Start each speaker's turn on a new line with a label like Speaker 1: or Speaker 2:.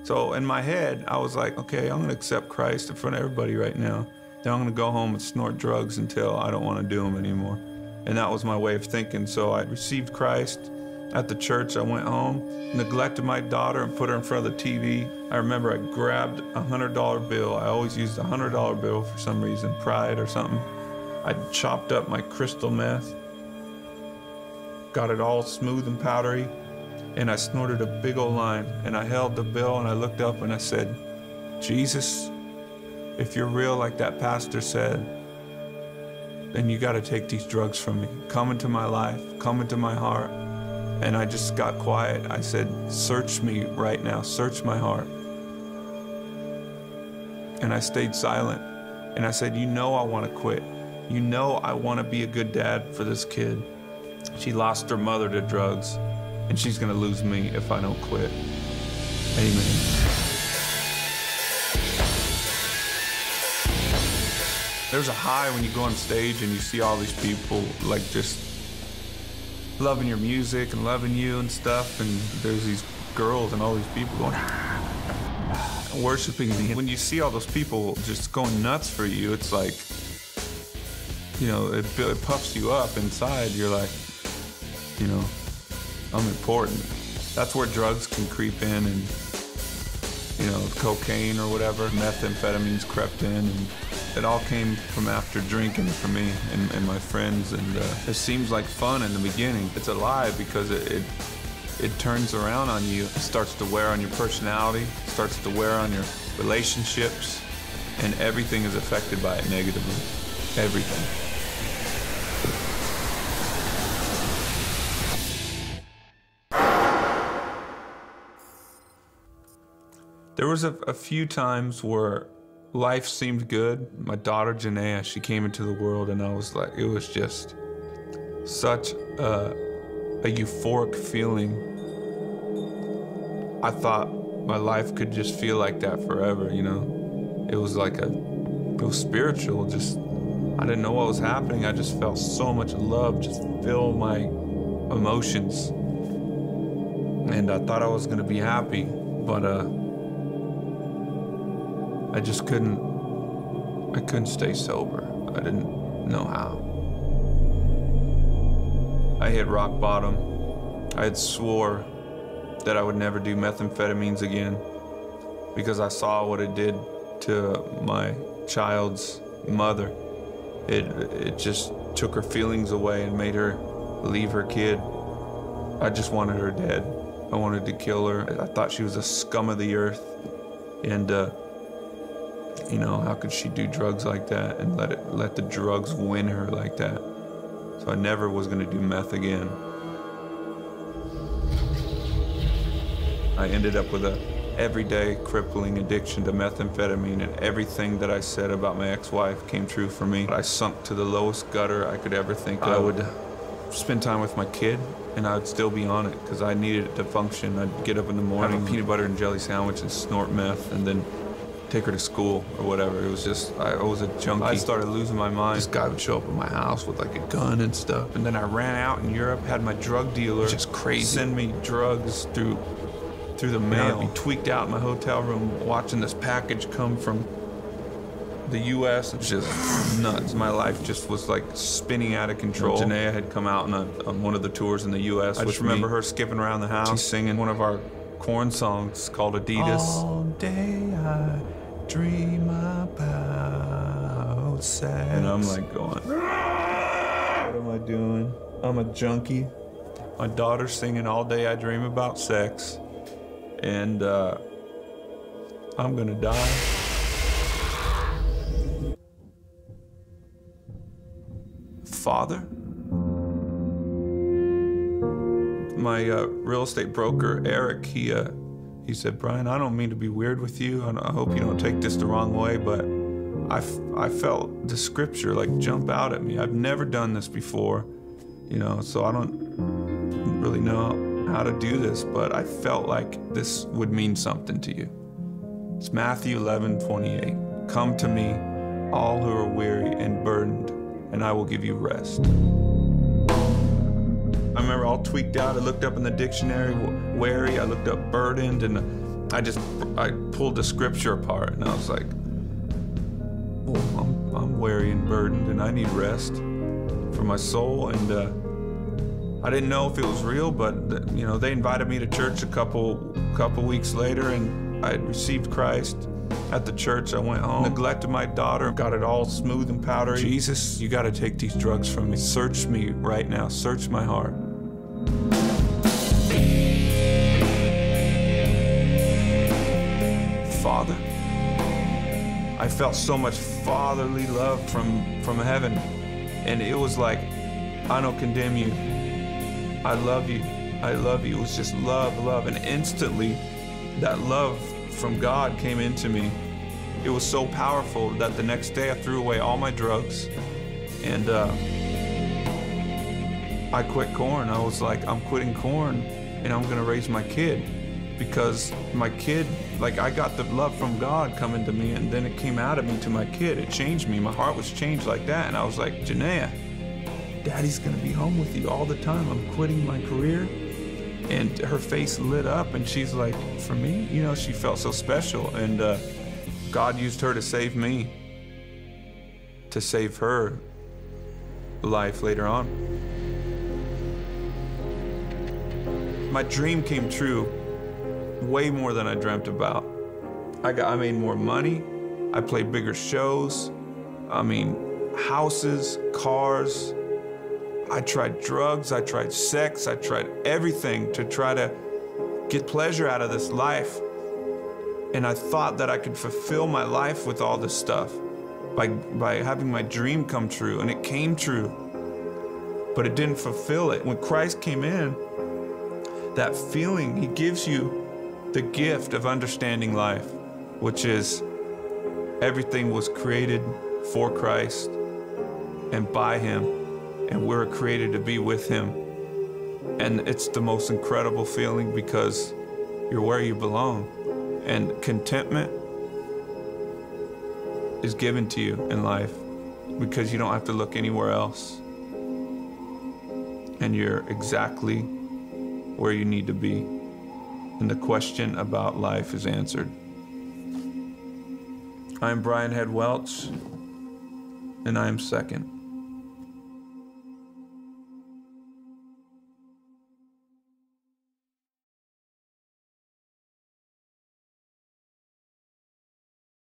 Speaker 1: So in my head, I was like, okay, I'm gonna accept Christ in front of everybody right now. Then I'm gonna go home and snort drugs until I don't wanna do them anymore. And that was my way of thinking. So I received Christ at the church. I went home, neglected my daughter and put her in front of the TV. I remember I grabbed a $100 bill. I always used a $100 bill for some reason, pride or something. I chopped up my crystal meth, got it all smooth and powdery, and I snorted a big old line. And I held the bill and I looked up and I said, Jesus, if you're real like that pastor said, then you gotta take these drugs from me. Come into my life, come into my heart. And I just got quiet. I said, search me right now, search my heart. And I stayed silent. And I said, you know I wanna quit. You know I wanna be a good dad for this kid. She lost her mother to drugs, and she's gonna lose me if I don't quit. Amen. There's a high when you go on stage and you see all these people like just loving your music and loving you and stuff, and there's these girls and all these people going worshiping me. When you see all those people just going nuts for you, it's like, you know, it puffs you up inside. You're like, you know, I'm important. That's where drugs can creep in, and, you know, cocaine or whatever, methamphetamines crept in, and it all came from after drinking for me and my friends. And it seems like fun in the beginning. It's a lie because it turns around on you. It starts to wear on your personality, starts to wear on your relationships, and everything is affected by it negatively. Everything. There was a few times where life seemed good. My daughter, Janaea, she came into the world, and I was like, it was just such a euphoric feeling. I thought my life could just feel like that forever, you know? It was like it was spiritual, just, I didn't know what was happening. I just felt so much love just fill my emotions. And I thought I was gonna be happy, but I just I couldn't stay sober. I didn't know how. I hit rock bottom. I had swore that I would never do methamphetamines again because I saw what it did to my child's mother. It just took her feelings away and made her leave her kid. I just wanted her dead. I wanted to kill her. I thought she was a scum of the earth. And you know, how could she do drugs like that and let the drugs win her like that? So I never was gonna do meth again. I ended up with a everyday crippling addiction to methamphetamine, and everything that I said about my ex-wife came true for me. I sunk to the lowest gutter I could ever think of. I would spend time with my kid, and I would still be on it because I needed it to function. I'd get up in the morning, have a peanut butter and jelly sandwich and snort meth, and then take her to school or whatever. It was just, I was a junkie. I started losing my mind. This guy would show up at my house with like a gun and stuff. And then I ran out in Europe, had my drug dealer just crazy send me drugs through the mail. I'd be tweaked out in my hotel room watching this package come from the US. It's just nuts. My life just was like spinning out of control. Janaea had come out on one of the tours in the US. I just remember her skipping around the house. She's singing one of our Korn songs called Adidas. All day I dream about sex. And I'm like going, what am I doing? I'm a junkie. My daughter's singing All Day I Dream About Sex. And I'm gonna die. Father? My real estate broker, Eric, he said, Brian, I don't mean to be weird with you. I hope you don't take this the wrong way, but I felt the scripture like jump out at me. I've never done this before, you know, so I don't really know how to do this, but I felt like this would mean something to you. It's Matthew 11:28. Come to me, all who are weary and burdened, and I will give you rest. I remember all tweaked out. I looked up in the dictionary, weary. I looked up burdened, and I pulled the scripture apart, and I was like, oh, I'm weary and burdened, and I need rest for my soul. And I didn't know if it was real, but you know, they invited me to church a couple weeks later, and I received Christ at the church. I went home, neglected my daughter, got it all smooth and powdery. Jesus, you got to take these drugs from me. Search me right now. Search my heart. Father. I felt so much fatherly love from heaven, and it was like, I don't condemn you. I love you. I love you. It was just love, love, and instantly that love from God came into me. It was so powerful that the next day I threw away all my drugs, and I quit Korn. I was like, I'm quitting Korn, and I'm gonna raise my kid, because my kid, like, I got the love from God coming to me, and then it came out of me to my kid. It changed me. My heart was changed like that, and I was like, Janaea, Daddy's gonna be home with you all the time. I'm quitting my career. And her face lit up, and she's like, for me? You know, she felt so special, and God used her to save me, to save her life later on. My dream came true way more than I dreamt about. I made more money, I played bigger shows, I mean, houses, cars. I tried drugs, I tried sex, I tried everything to try to get pleasure out of this life. And I thought that I could fulfill my life with all this stuff by having my dream come true, and it came true, but it didn't fulfill it. When Christ came in, that feeling, he gives you the gift of understanding life, which is everything was created for Christ and by him. And we're created to be with him. And it's the most incredible feeling, because you're where you belong. And contentment is given to you in life, because you don't have to look anywhere else. And you're exactly where you need to be. And the question about life is answered. I'm Brian Welch, and I am second.